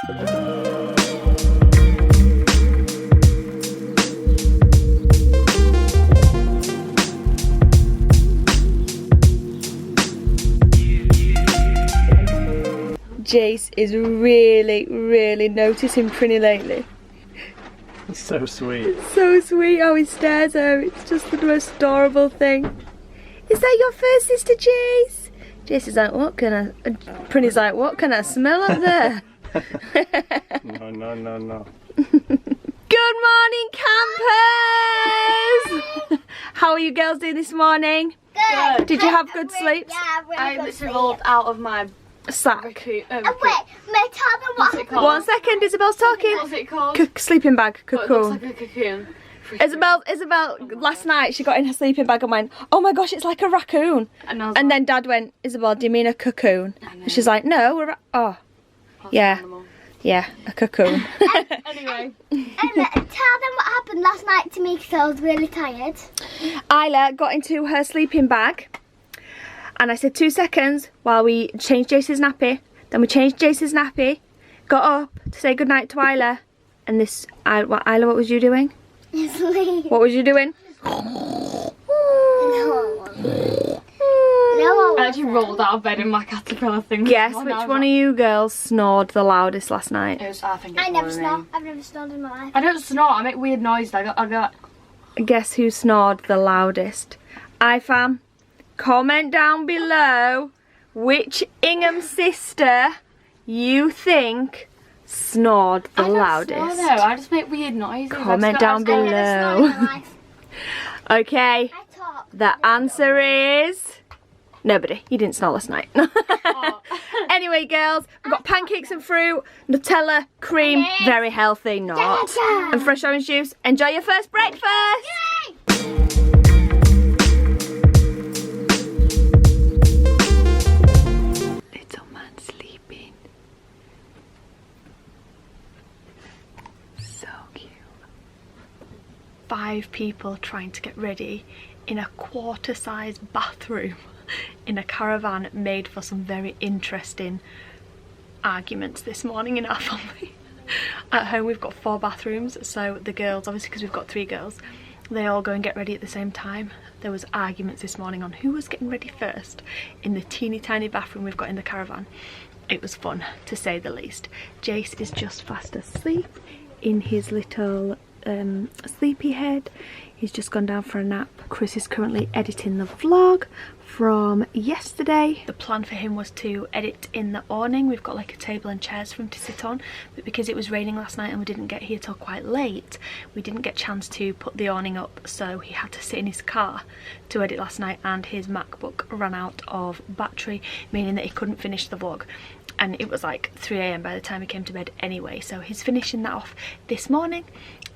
Jace is really noticing Prinny lately. It's so sweet. So sweet how he stares at her. It's just the most adorable thing. Is that your first sister, Jace? Jace is like, what can I... Prinny's like, what can I smell up there? No. Good morning, campers! How are you girls doing this morning? Good. Did you have good sleep? Yeah, I literally rolled out of my Sack. wait, may I tell them what happened? 1 second, Isabel's talking. What's it called? Sleeping bag, It looks cocoon. like a cocoon. Isabelle, last night she got in her sleeping bag and went, oh my gosh, it's like a raccoon. And then Dad went, Isabelle, do you mean a cocoon? And she's like, no, yeah, a cocoon. Anyway. Tell them what happened last night to me because I was really tired. Isla got into her sleeping bag and I said 2 seconds while we changed Jace's nappy. Then we changed Jace's nappy, got up to say goodnight to Isla, and this, Isla, what was you doing? Sleep. What was you doing? No. I actually rolled out of bed in my caterpillar thing. Guess which one of you girls snored the loudest last night? I think it's I never one of snore. me. I've never snored in my life. I don't snort, I make weird noises. I got Guess who snored the loudest? iFam, comment down below which Ingham sister you think snored the loudest. I don't snore though, I just make weird noises. Comment down I've never snored in below. my life. Okay, I talk. the answer is nobody. You didn't snore last night. Oh. Anyway, girls, we've got pancakes and fruit, Nutella, cream, very healthy, not, and fresh orange juice. Enjoy your first breakfast. Little man sleeping. So cute. 5 people trying to get ready in a quarter-size bathroom in a caravan made for some very interesting arguments this morning in our family. At home we've got 4 bathrooms, so the girls, obviously because we've got 3 girls, they all go and get ready at the same time. There was arguments this morning on who was getting ready first in the teeny tiny bathroom we've got in the caravan. It was fun, to say the least. Jace is just fast asleep in his little sleepy head. He's just gone down for a nap. Chris is currently editing the vlog from yesterday. The plan for him was to edit in the awning. We've got like a table and chairs for him to sit on, but because it was raining last night and we didn't get here till quite late, we didn't get a chance to put the awning up, so he had to sit in his car to edit last night, and his MacBook ran out of battery, meaning that he couldn't finish the vlog. And it was like 3 AM by the time he came to bed anyway, so he's finishing that off this morning.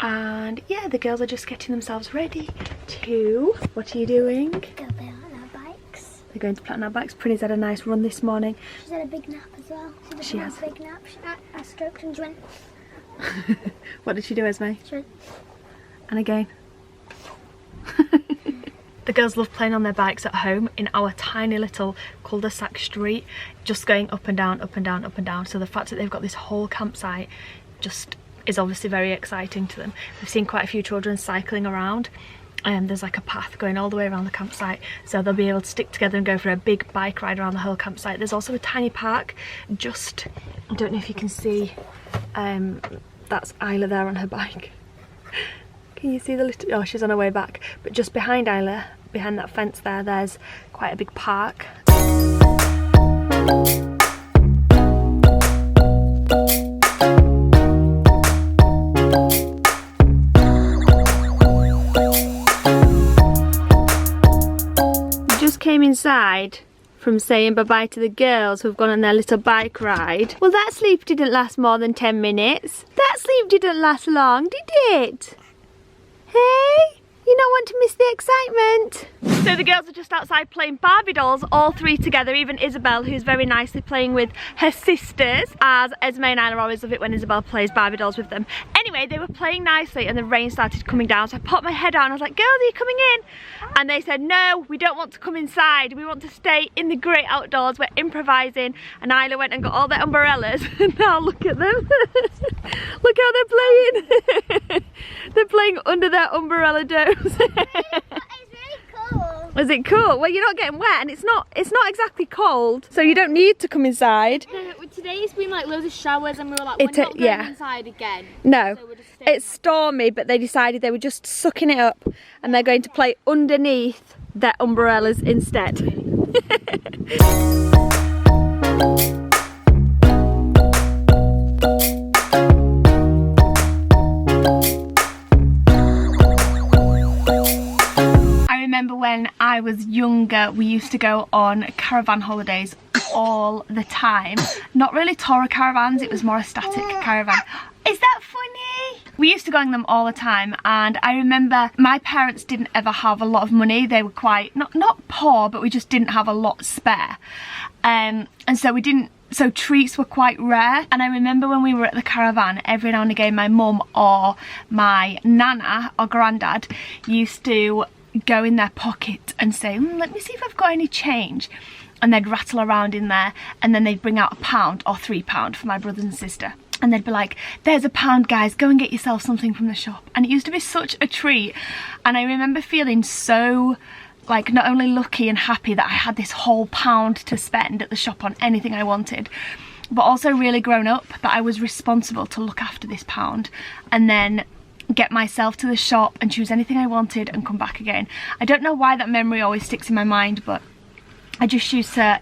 And yeah, the girls are just getting themselves ready to... What are you doing? Go play on our bikes. They're going to play on our bikes. Prinny's had a nice run this morning. She's had a big nap as well. She has. A big nap. I stroked and she went. What did she do, Esme? She went. And again. The girls love playing on their bikes at home in our tiny little cul-de-sac street, just going up and down, up and down, up and down. So the fact that they've got this whole campsite just is obviously very exciting to them. We've seen quite a few children cycling around, and there's like a path going all the way around the campsite, so they'll be able to stick together and go for a big bike ride around the whole campsite. There's also a tiny park just, I don't know if you can see, that's Isla there on her bike. Can you see the little, oh, she's on her way back, but just behind Isla, behind that fence there, there's quite a big park. Came inside from saying bye-bye to the girls who've gone on their little bike ride. Well, that sleep didn't last more than 10 minutes. That sleep didn't last long, did it? Hey? You don't want to miss the excitement. So the girls are just outside playing Barbie dolls, all 3 together, even Isabelle, who's very nicely playing with her sisters, as Esme and Isla always love it when Isabelle plays Barbie dolls with them. Anyway, Anyway, they were playing nicely and the rain started coming down, so I popped my head out and I was like, girls, are you coming in? And they said, no, we don't want to come inside. We want to stay in the great outdoors. We're improvising. And Isla went and got all their umbrellas. And now look at them. Look how they're playing. They're playing under their umbrella domes. It's really cool. Is it cool? Well, you're not getting wet and it's not exactly cold, so you don't need to come inside. Today's been like loads of showers and we were like, we're not going inside again. No, So we're just staying it's stormy, but they decided they were just sucking it up and they're going to play underneath their umbrellas instead. I remember when I was younger, we used to go on caravan holidays all the time. Not really Torah caravans, it was more a static caravan. Is that funny? We used to go on them all the time, and I remember my parents didn't ever have a lot of money. They were quite, not poor, but we just didn't have a lot spare. And so treats were quite rare. And I remember when we were at the caravan, every now and again my mum or my nana or granddad used to go in their pocket and say, let me see if I've got any change. And they'd rattle around in there and then they'd bring out £1 or £3 for my brother and sister. And they'd be like, there's £1 guys, go and get yourself something from the shop. And it used to be such a treat. And I remember feeling so like not only lucky and happy that I had this whole £1 to spend at the shop on anything I wanted, but also really grown up that I was responsible to look after this £1 and then get myself to the shop and choose anything I wanted and come back again. I don't know why that memory always sticks in my mind, but I just used to,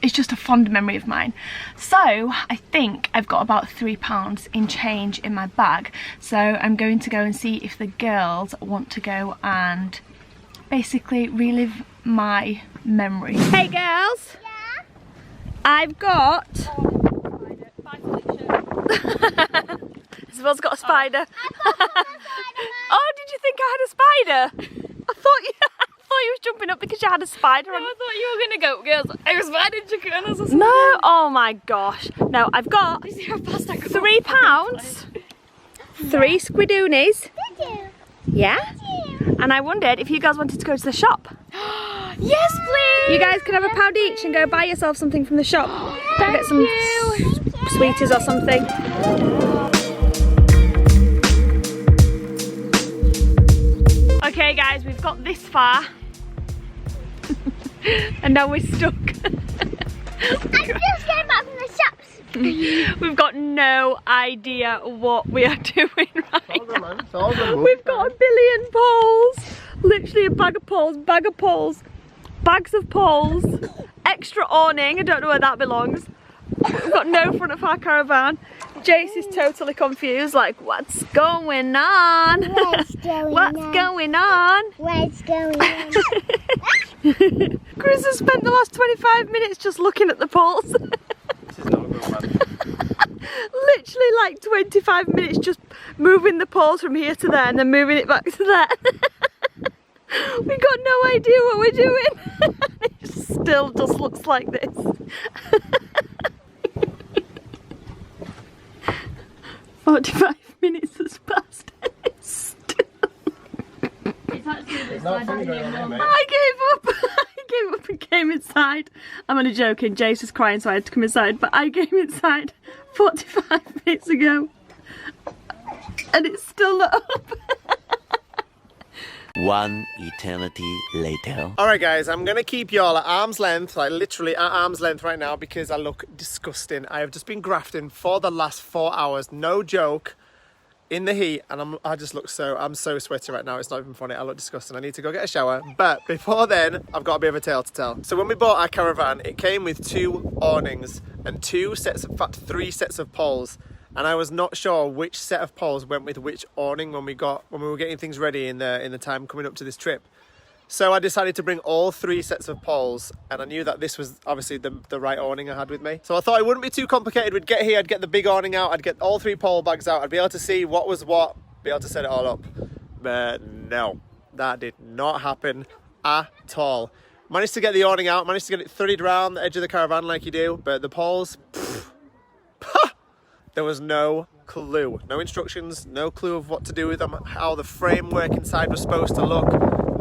it's just a fond memory of mine. So I think I've got about £3 in change in my bag. So I'm going to go and see if the girls want to go and basically relive my memory. Hey girls! Yeah? I've got... Isabelle's got a spider. Oh, did you think I had a spider? I thought you was jumping up because you had a spider on. I thought you were gonna go, girls. I was spider chicken or something. No, oh my gosh. No, I've got You see how fast I go? £3, 3 squidoonies. Did you? Yeah. Did you? And I wondered if you guys wanted to go to the shop. Yes, please. You guys can have £1 each and go buy yourself something from the shop. Get some sweeties or something. Okay guys, we've got this far and now we're stuck. I just came back from the shops. We've got no idea what we are doing right now. We've got a billion poles, literally a bag of poles, bags of poles, extra awning, I don't know where that belongs. We've got no front of our caravan. Jace is totally confused, like, what's going on? What's going on? What's going on? Chris has spent the last 25 minutes just looking at the poles. This is not a good one. Literally like 25 minutes just moving the poles from here to there and then moving it back to there. We got no idea what we're doing. It still just looks like this. 45 minutes has passed. It's not funny going on there, mate. I gave up. I gave up and came inside. I'm only joking. Jace was crying, so I had to come inside. But I came inside 45 minutes ago, and it's still not up. One eternity later. Alright guys, I'm gonna keep y'all at arm's length, like literally at arm's length right now because I look disgusting. I have just been grafting for the last 4 hours, no joke, in the heat, and I'm so sweaty right now, it's not even funny, I look disgusting. I need to go get a shower, but before then, I've got a bit of a tale to tell. So when we bought our caravan, it came with 2 awnings and 3 sets of poles. And I was not sure which set of poles went with which awning when we were getting things ready in the time coming up to this trip. So I decided to bring all 3 sets of poles, and I knew that this was obviously the right awning I had with me. So I thought it wouldn't be too complicated. We'd get here, I'd get the big awning out, I'd get all 3 pole bags out, I'd be able to see what was what, be able to set it all up. But no, that did not happen at all. Managed to get the awning out, managed to get it threaded around the edge of the caravan like you do, but the poles, There was no clue, no instructions, no clue of what to do with them, how the framework inside was supposed to look,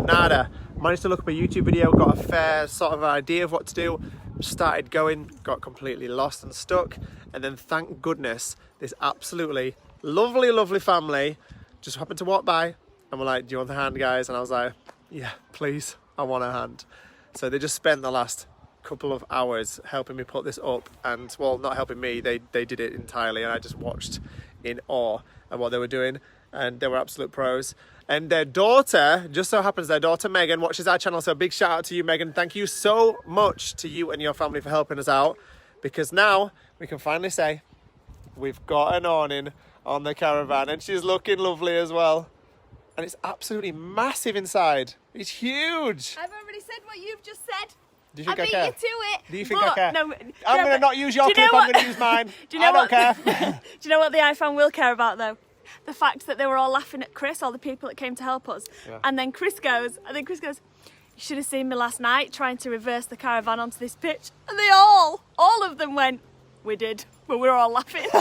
nada. Managed to look up a YouTube video, got a fair sort of idea of what to do, started going, got completely lost and stuck, and then thank goodness this absolutely lovely, lovely family just happened to walk by and were like, do you want a hand, guys? And I was like, yeah, please, I want a hand. So they just spent the last couple of hours helping me put this up, and well, not helping me, they did it entirely, and I just watched in awe at what they were doing, and they were absolute pros. And their daughter, just so happens their daughter Megan watches our channel, so a big shout out to you, Megan. Thank you so much to you and your family for helping us out, because now we can finally say we've got an awning on the Caravan, and she's looking lovely as well. And it's absolutely massive inside. It's huge. I've already said what you've just said. Do you think I I beat care? you to it. Do you think I care? No, I'm going to not use your clip, I'm going to use mine. I don't care. Do you know what the iPhone will care about though? The fact that they were all laughing at Chris, all the people that came to help us. Yeah. And then Chris goes, you should have seen me last night trying to reverse the Caravan onto this pitch. And they all of them went, we did, but we were all laughing. They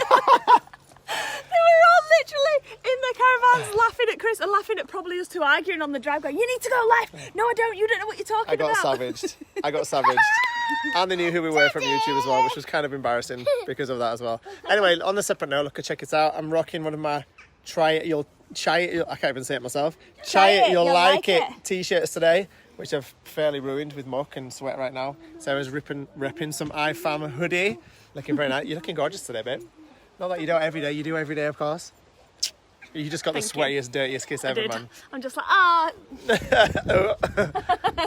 were all literally in the Caravans laughing at Chris and laughing at probably us two arguing on the drive going, you need to go left. No, I don't. You don't know what you're talking about. I got savaged. And they knew who we were from YouTube as well, which was kind of embarrassing because of that as well. Anyway, on the separate note, look, check it out. I'm rocking one of my I can't even say it myself. Try it, you'll like it t-shirts today, which I've fairly ruined with muck and sweat right now. Sarah's repping some iFam hoodie. Looking very nice. You're looking gorgeous today, babe. Not that you don't every day, you do every day, of course. You just got the sweatiest, dirtiest kiss ever, man. I'm just like,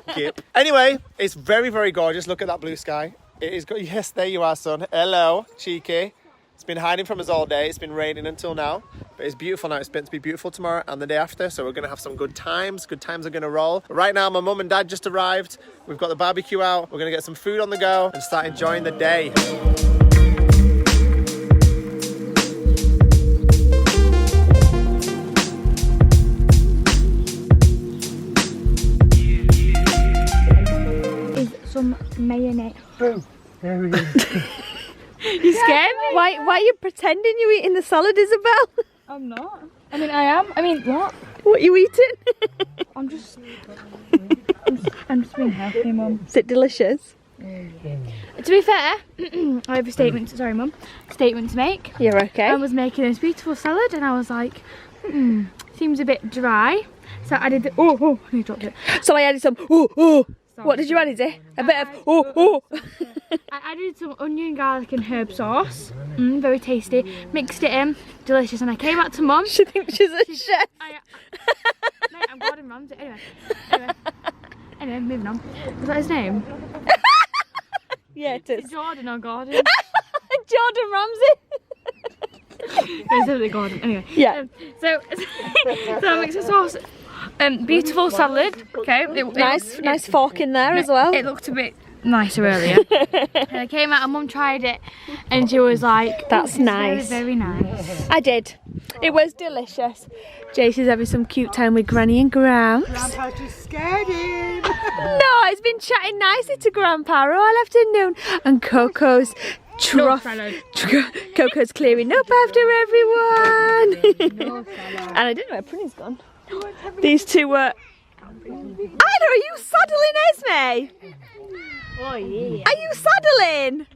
Kip. Anyway, it's very, very gorgeous. Look at that blue sky. It is good. Yes, there you are, son. Hello, cheeky. It's been hiding from us all day. It's been raining until now, but it's beautiful now. It's meant to be beautiful tomorrow and the day after, so we're going to have some good times. Good times are going to roll. Right now, my mum and dad just arrived. We've got the barbecue out. We're going to get some food on the go and start enjoying the day. Some mayonnaise. You scared me? Why are you pretending you're eating the salad, Isabelle? I'm not. I mean, I am. I mean, what? What are you eating? I'm just being healthy, Mum. Is it delicious? To be fair, I have a statement to make. You're okay. I was making this beautiful salad and I was like, seems a bit dry. So I did the, I dropped it. So I added some, What did you add, is it? A bit of, I added some onion, garlic and herb sauce. Very tasty. Mixed it in, delicious. And I came back to Mum. She thinks she's a chef. Mate, I'm Gordon Ramsay. Anyway, moving on. Is that his name? Yeah, it is. Jordan or Gordon? Jordan Ramsay. It's Gordon. Anyway. Yeah. So I mixed the sauce. Beautiful salad. Okay. Nice fork in there as well. It looked a bit nicer earlier. And I came out and Mum tried it and she was like, that's nice. Very, very nice. I did. It was delicious. Jason's having some cute time with Granny and Gramps. Grandpa's just scared him. No, he's been chatting nicely to Grandpa all afternoon. And Coco's Coco's clearing up after everyone. And I didn't know where Prinny's gone. These two were... Isla, are you saddling Esme? Oh yeah. Are you saddling?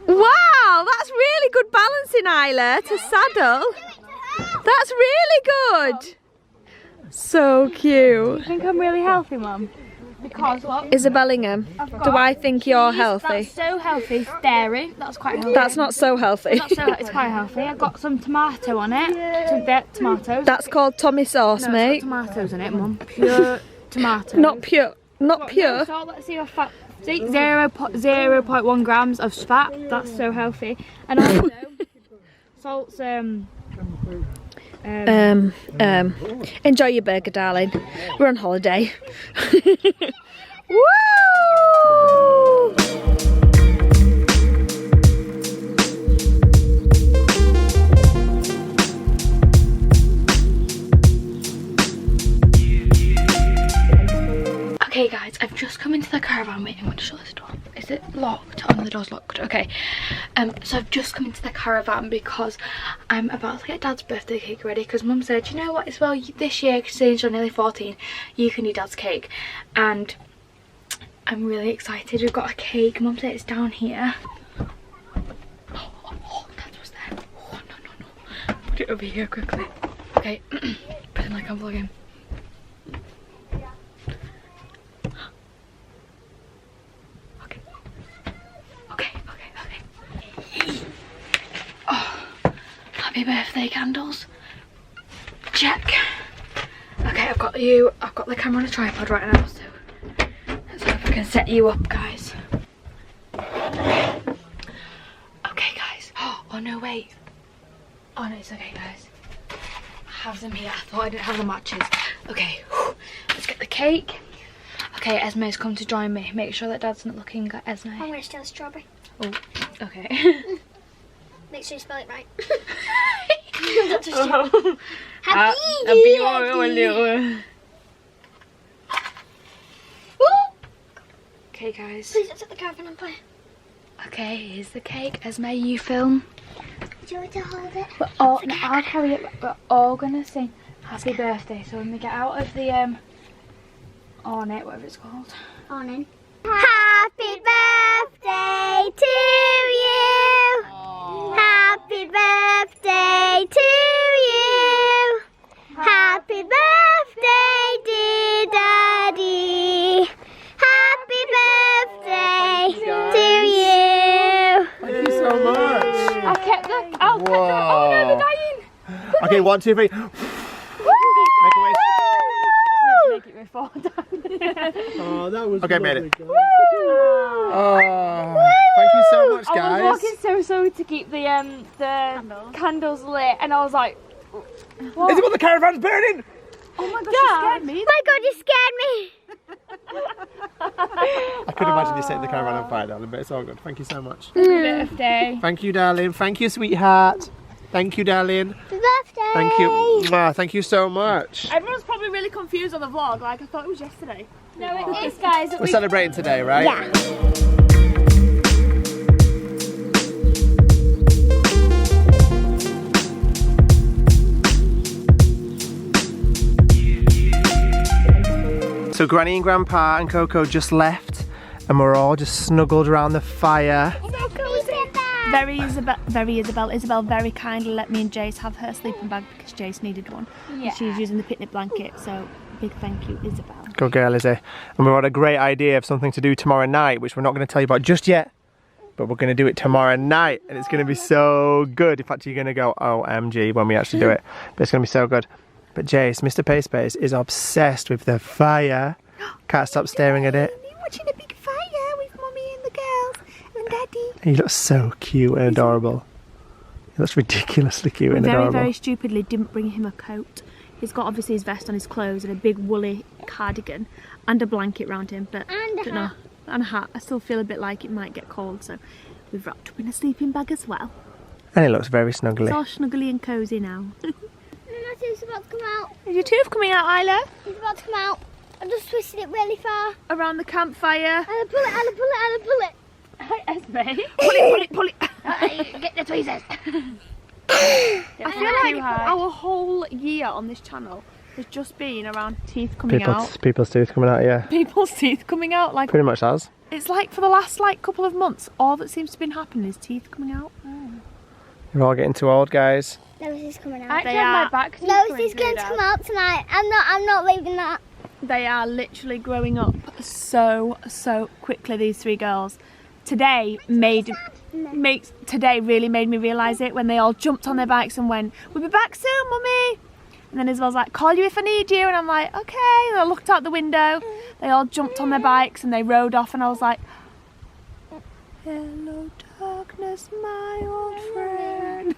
Wow, that's really good balancing, Isla, to saddle. That's really good. So cute. I think I'm really healthy, Mum. Because what? Isabelle Ingham, do I think you're healthy? That's so healthy. It's dairy. That's quite healthy. That's not so healthy. It's quite healthy. I've got some tomato on it. Some tomatoes. That's called Tommy sauce, no, mate. It's got tomatoes in it, Mum. Pure tomatoes. Not pure. Not pure. So let's see how fat. See, 0.1 grams of fat. That's so healthy. And also, salt's enjoy your burger, darling. We're on holiday. Woo! Okay guys, I've just come into the caravan. Wait, I'm going to shut this door. Is it locked or no, the door's locked. Okay. So I've just come into the caravan because I'm about to get Dad's birthday cake ready, because Mum said, you know what, as well, this year, since you're nearly 14, you can do Dad's cake. And I'm really excited. We've got a cake. Mum said it's down here. Oh, Dad was there. Oh, no. Put it over here quickly. Okay. Pretend like I'm vlogging. Happy birthday candles. Check. Okay, I've got the camera on a tripod right now, so let's hope I can set you up, guys. Okay, guys. Oh no, wait. Oh no, it's okay, guys. I have them here. I thought I didn't have the matches. Okay, let's get the cake. Okay, Esme's come to join me. Make sure that Dad's not looking at Esme. I'm gonna steal a strawberry. Oh, okay. Make sure you spell it right. Okay, guys. Please don't set the caravan on fire. Okay, here's the cake. Esme, you film. Do you want to hold it? I'll carry it. We're all gonna sing happy birthday. So when we get out of the awning, whatever it's called. Awning. Happy birthday to you. Happy birthday to you. Happy birthday, dear Daddy. Happy birthday to you. Thank you so much. I kept the. Oh no, they're dying. Okay, 1, 2, 3. Make a wish. Make it before down. Oh, that was Okay, lovely, made it. guys. Oh, thank you so much, I guys. was walking so slow to keep the candles lit, and I was like, what? Isabelle, the caravan's burning! Oh my gosh, you scared me. My God, you scared me. I could imagine you setting the caravan on fire, darling, but it's all good. Thank you so much. Happy birthday. Thank you, darling. Thank you, sweetheart. Thank you, darling. Happy birthday. Thank you. Mwah, thank you so much. Everyone's probably really confused on the vlog, like I thought it was yesterday. No, it is, guys. We're celebrating today, right? Yeah. So Granny and Grandpa and Coco just left and we're all just snuggled around the fire. Very Isabelle. Isabelle very kindly let me and Jace have her sleeping bag because Jace needed one. Yeah. And she was using the picnic blanket, so big thank you, Isabelle. Good girl, Izzy. And we've got a great idea of something to do tomorrow night, which we're not going to tell you about just yet, but we're going to do it tomorrow night and it's going to be so good. In fact, you're going to go, OMG, when we actually do it. But it's going to be so good. But Jace, Mr. Pace is obsessed with the fire. Can't stop staring at it. You're watching a big fire with Mummy and the girls and Daddy. He looks so cute and adorable. He looks ridiculously cute and adorable. Very stupidly didn't bring him a coat. He's got obviously his vest on his clothes and a big woolly cardigan and a blanket round him, but And a hat. And a hat. I still feel a bit like it might get cold, so we've wrapped up in a sleeping bag as well. And he looks very snuggly. It's all snuggly and cosy now. He's about to come out. Is your tooth coming out, Isla? He's about to come out. I just twisted it really far. Around the campfire. And I pull it, and I pull it, and I pull it. Esme. Pull it. Get the tweezers. I feel like our whole year on this channel has just been around teeth coming out. People's teeth coming out, yeah. People's teeth coming out. Like Pretty much has. it's like for the last couple of months, all that seems to have been happening is teeth coming out. You're all getting too old, guys. Nose is coming out. I actually They have are- my back. Nose is going to come out tonight. I'm not leaving that. They are literally growing up so quickly, these three girls. Today really made me realise it when they all jumped on their bikes and went, "We'll be back soon, Mummy." And then Isabel's like, "Call you if I need you." And I'm like, "Okay." And I looked out the window. They all jumped on their bikes and they rode off and I was like, "Hello darkness, my old friend."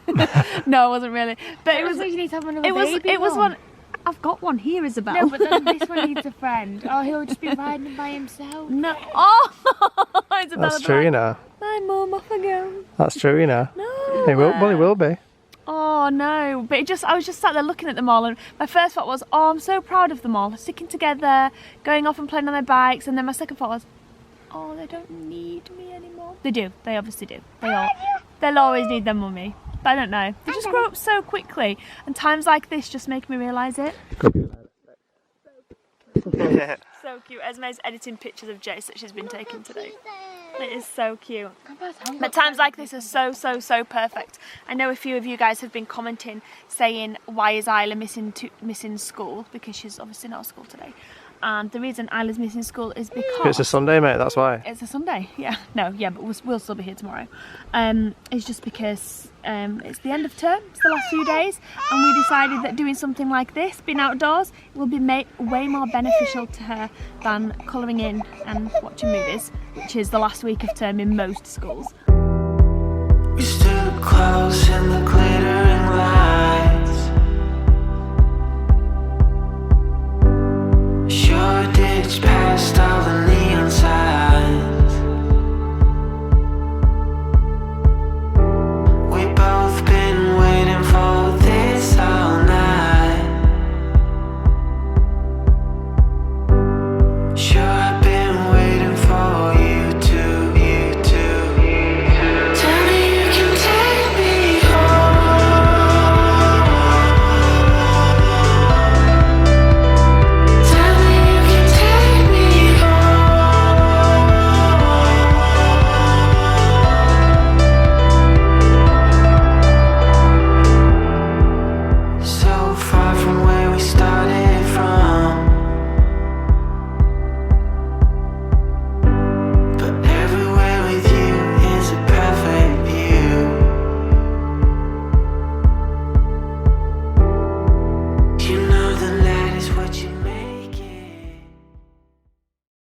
No, it wasn't really. But it was You need to have another it was baby, it was Mum. one. I've got one here, Isabelle. No, but then this one needs a friend. Or he'll just be riding by himself. No. Oh, Isabella. That's true, you know. My mum, off I go. That's true, you know. No. He will be. Oh no, but I was just sat there looking at them all and my first thought was, oh, I'm so proud of them all, sticking together, going off and playing on their bikes, and then my second thought was, oh, they don't need me anymore. They do, they obviously do. They'll always need their mummy. But I don't know, they just grow up so quickly, and times like this just make me realise it. So cute. Esme's editing pictures of Jace that she's been taking today. It is so cute. But times like this are so perfect. I know a few of you guys have been commenting saying, why is Isla missing school? Because she's obviously not at school today. And the reason Isla's missing school is because... It's a Sunday, mate, that's why. It's a Sunday, yeah. No, yeah, but we'll still be here tomorrow. It's just because it's the end of term, it's the last few days, and we decided that doing something like this, being outdoors, will be way more beneficial to her than colouring in and watching movies, which is the last week of term in most schools. We stood close in the